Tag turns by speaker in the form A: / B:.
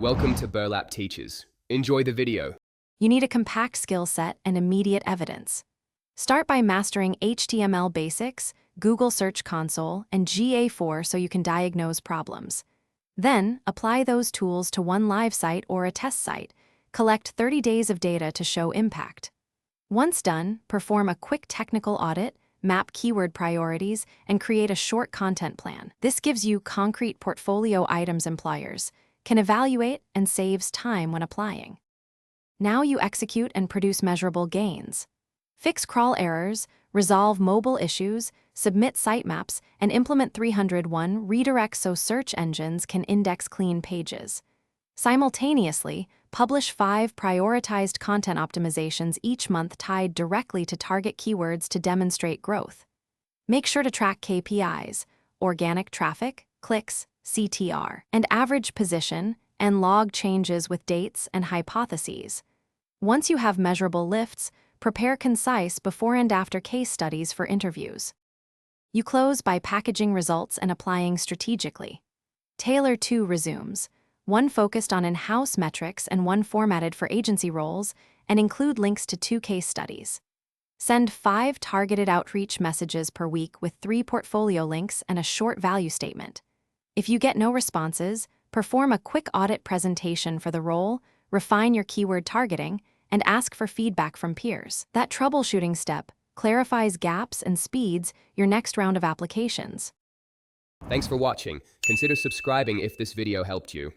A: Welcome to Burlap Teachers. Enjoy the video.
B: You need a compact skill set and immediate evidence. Start by mastering HTML basics, Google Search Console, and GA4 so you can diagnose problems. Then, apply those tools to one live site or a test site. Collect 30 days of data to show impact. Once done, perform a quick technical audit, map keyword priorities, and create a short content plan. This gives you concrete portfolio items employers can evaluate and saves time when applying. Now you execute and produce measurable gains. Fix crawl errors, resolve mobile issues, submit sitemaps, and implement 301 redirects so search engines can index clean pages. Simultaneously, publish 5 prioritized content optimizations each month tied directly to target keywords to demonstrate growth. Make sure to track KPIs, organic traffic, clicks, CTR, and average position, and log changes with dates and hypotheses. Once you have measurable lifts, prepare concise before and after case studies for interviews. You close by packaging results and applying strategically. Tailor 2 resumes, one focused on in-house metrics and one formatted for agency roles, and include links to 2 case studies. Send 5 targeted outreach messages per week with 3 portfolio links and a short value statement. If you get no responses, perform a quick audit presentation for the role, refine your keyword targeting, and ask for feedback from peers. That troubleshooting step clarifies gaps and speeds your next round of applications.
A: Thanks for watching. Consider subscribing if this video helped you.